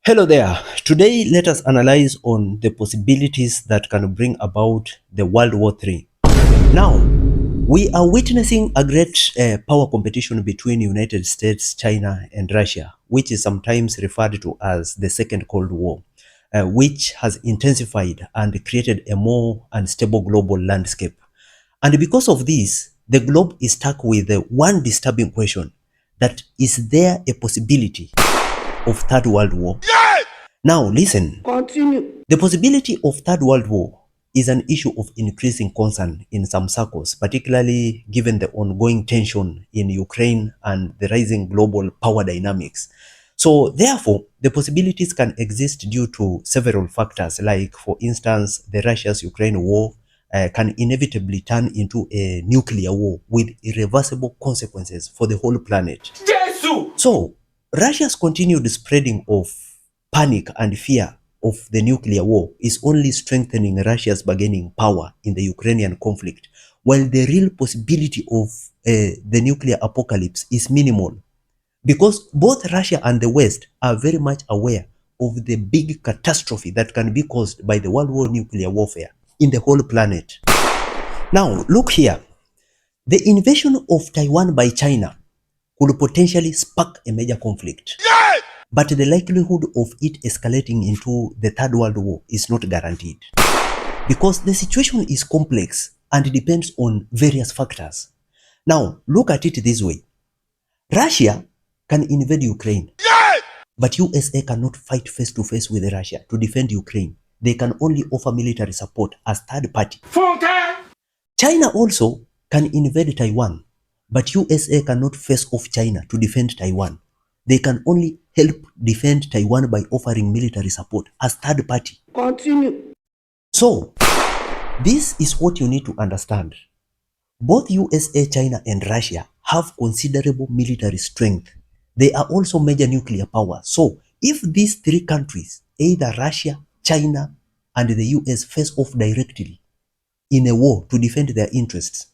Hello there. Today, let us analyze on the possibilities that can bring about the World War III. Now, we are witnessing a great power competition between United States, China, and Russia, which is sometimes referred to as the Second Cold War, which has intensified and created a more unstable global landscape. And because of this, the globe is stuck with one disturbing question: that is there a possibility of Third World War? Now listen. Continue. The possibility of Third World War is an issue of increasing concern in some circles, particularly given the ongoing tension in Ukraine and the rising global power dynamics. So therefore, the possibilities can exist due to several factors, like for instance, the Russia's-Ukraine war can inevitably turn into a nuclear war with irreversible consequences for the whole planet. Jesus! So Russia's continued spreading of panic and fear of the nuclear war is only strengthening Russia's bargaining power in the Ukrainian conflict, while the real possibility of the nuclear apocalypse is minimal, because both Russia and the West are very much aware of the big catastrophe that can be caused by the World War nuclear warfare in the whole planet. Now, look here. The invasion of Taiwan by China could potentially spark a major conflict. But the likelihood of it escalating into the Third World War is not guaranteed, because the situation is complex and depends on various factors. Now, look at it this way. Russia can invade Ukraine, but USA cannot fight face to face with Russia to defend Ukraine. They can only offer military support as third party. China also can invade Taiwan, but USA cannot face off China to defend Taiwan. They can only help defend Taiwan by offering military support as third party. Continue. So, this is what you need to understand. Both USA, China, and Russia have considerable military strength. They are also major nuclear powers. So, if these three countries, either Russia, China, and the US, face off directly in a war to defend their interests,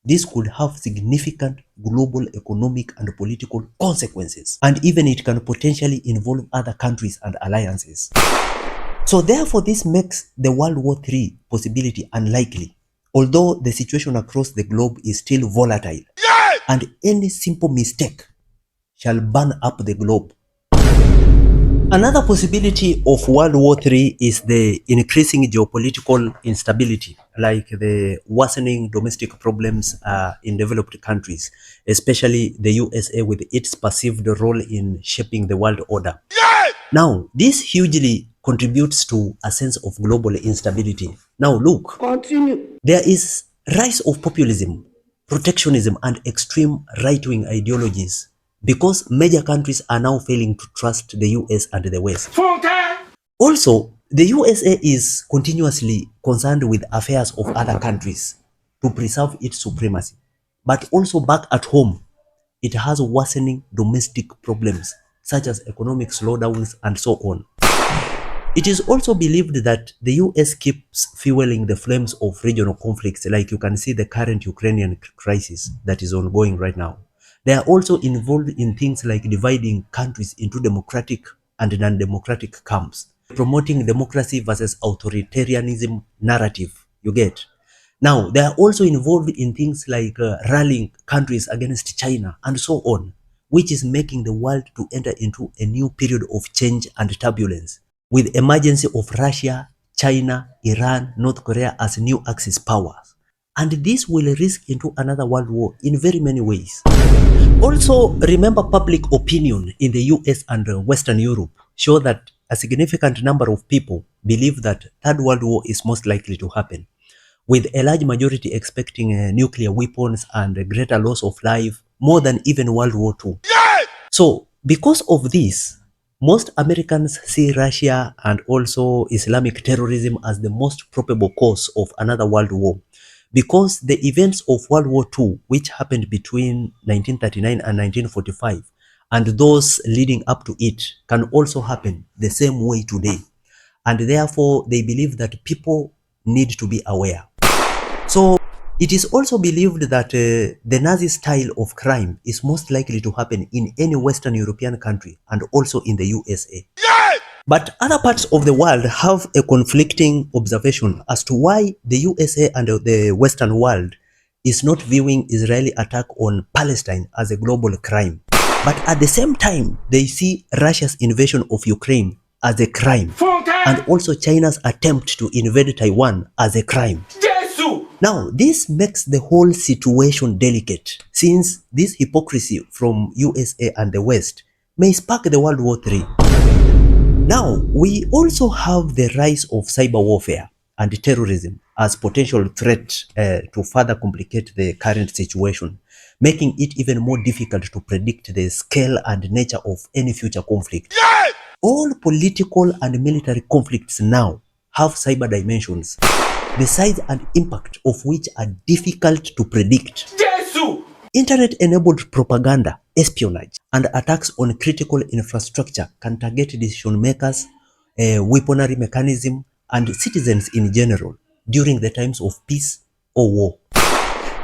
this could have significant global economic and political consequences, and even it can potentially involve other countries and alliances. So therefore, this makes the World War III possibility unlikely, although the situation across the globe is still volatile, and any simple mistake shall burn up the globe. Another possibility of World War III is the increasing geopolitical instability, like the worsening domestic problems in developed countries, especially the USA with its perceived role in shaping the world order. Now, this hugely contributes to a sense of global instability. Now look, continue. There is rise of populism, protectionism, and extreme right-wing ideologies, because major countries are now failing to trust the US and the West. Also, the USA is continuously concerned with affairs of other countries to preserve its supremacy. But also back at home, it has worsening domestic problems such as economic slowdowns and so on. It is also believed that the US keeps fueling the flames of regional conflicts, like you can see the current Ukrainian crisis that is ongoing right now. They are also involved in things like dividing countries into democratic and non-democratic camps, promoting democracy versus authoritarianism narrative, you get. Now, they are also involved in things like rallying countries against China and so on, which is making the world to enter into a new period of change and turbulence, with emergence of Russia, China, Iran, North Korea as new Axis powers. And this will risk into another world war in very many ways. Also, remember, public opinion in the US and Western Europe show that a significant number of people believe that Third World War is most likely to happen, with a large majority expecting nuclear weapons and a greater loss of life more than even World War II. So, because of this, most Americans see Russia and also Islamic terrorism as the most probable cause of another world war, because the events of World War II, which happened between 1939 and 1945, and those leading up to it, can also happen the same way today. And therefore, they believe that people need to be aware. So, It is also believed that the Nazi style of crime is most likely to happen in any Western European country and also in the USA. But other parts of the world have a conflicting observation as to why the USA and the Western world is not viewing Israeli attack on Palestine as a global crime. But at the same time, they see Russia's invasion of Ukraine as a crime, and also China's attempt to invade Taiwan as a crime. Now, this makes the whole situation delicate, since this hypocrisy from USA and the West may spark the World War III. Now, we also have the rise of cyber warfare and terrorism as potential threat to further complicate the current situation, making it even more difficult to predict the scale and nature of any future conflict. Yes! All political and military conflicts now have cyber dimensions, the size and impact of which are difficult to predict. Jesus! Internet-enabled propaganda, espionage, and attacks on critical infrastructure can target decision makers, weaponry mechanism, and citizens in general during the times of peace or war.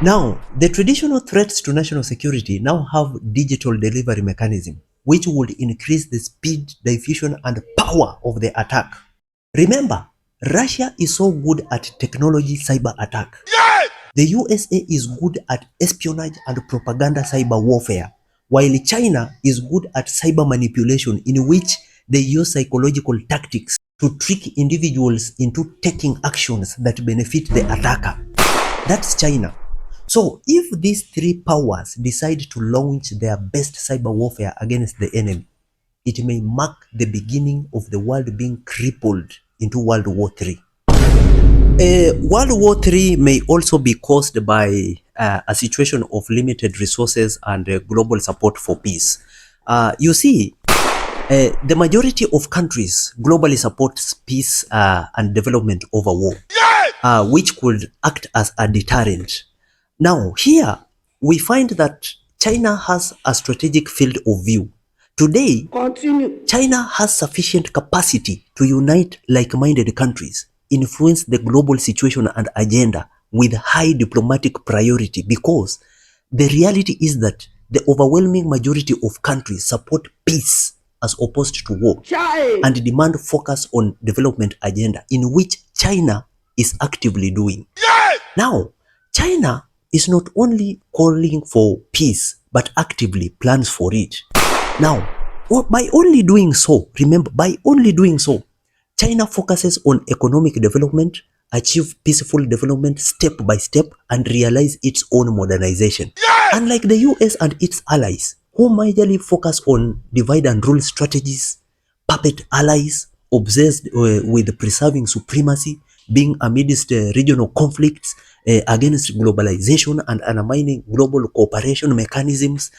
Now, the traditional threats to national security now have digital delivery mechanism, which would increase the speed, diffusion, and power of the attack. Remember, Russia is so good at technology cyber attack. Yes! The USA is good at espionage and propaganda cyber warfare, while China is good at cyber manipulation, in which they use psychological tactics to trick individuals into taking actions that benefit the attacker. That's China. So if these three powers decide to launch their best cyber warfare against the enemy, it may mark the beginning of the world being crippled into World War III. World War III may also be caused by a situation of limited resources and global support for peace. You see, the majority of countries globally supports peace and development over war, which could act as a deterrent. Now, here we find that China has a strategic field of view. Today, China has sufficient capacity to unite like-minded countries, influence the global situation and agenda with high diplomatic priority, because the reality is that the overwhelming majority of countries support peace as opposed to war and demand focus on development agenda, in which China is actively doing. Now, China is not only calling for peace, but actively plans for it. Now, by only doing so, remember, by only doing so, China focuses on economic development, achieve peaceful development step by step, and realize its own modernization. Yes! Unlike the US and its allies, who majorly focus on divide and rule strategies, puppet allies, obsessed with preserving supremacy, being amidst regional conflicts, against globalization and undermining global cooperation mechanisms,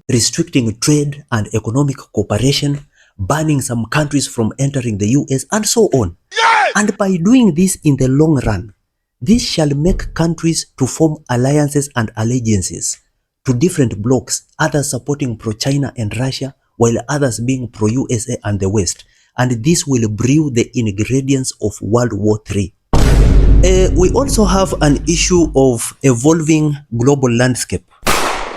restricting trade and economic cooperation, banning some countries from entering the US, and so on. Yes! And by doing this in the long run, this shall make countries to form alliances and allegiances to different blocs, others supporting pro-China and Russia, while others being pro-USA and the West. And this will brew the ingredients of World War III. We also have an issue of evolving global landscape.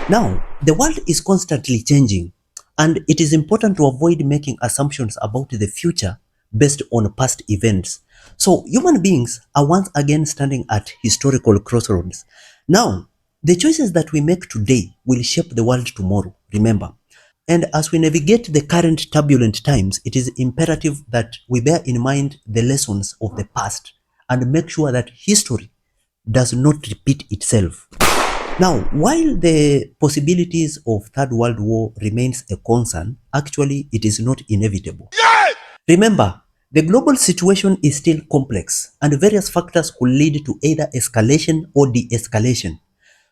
Now, the world is constantly changing, and it is important to avoid making assumptions about the future based on past events. So, human beings are once again standing at historical crossroads. Now, the choices that we make today will shape the world tomorrow, remember. And as we navigate the current turbulent times, it is imperative that we bear in mind the lessons of the past and make sure that history does not repeat itself. Now, while the possibilities of Third World War remains a concern, actually it is not inevitable. Yes! Remember, the global situation is still complex, and various factors could lead to either escalation or de-escalation.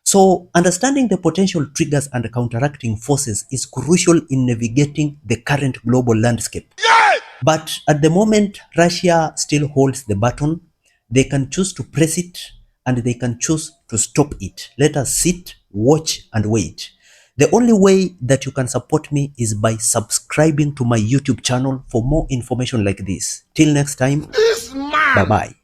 So, understanding the potential triggers and counteracting forces is crucial in navigating the current global landscape. Yes! But at the moment, Russia still holds the baton. They can choose to press it, and they can choose to stop it. Let us sit, watch, and wait. The only way that you can support me is by subscribing to my YouTube channel for more information like this. Till next time, bye-bye.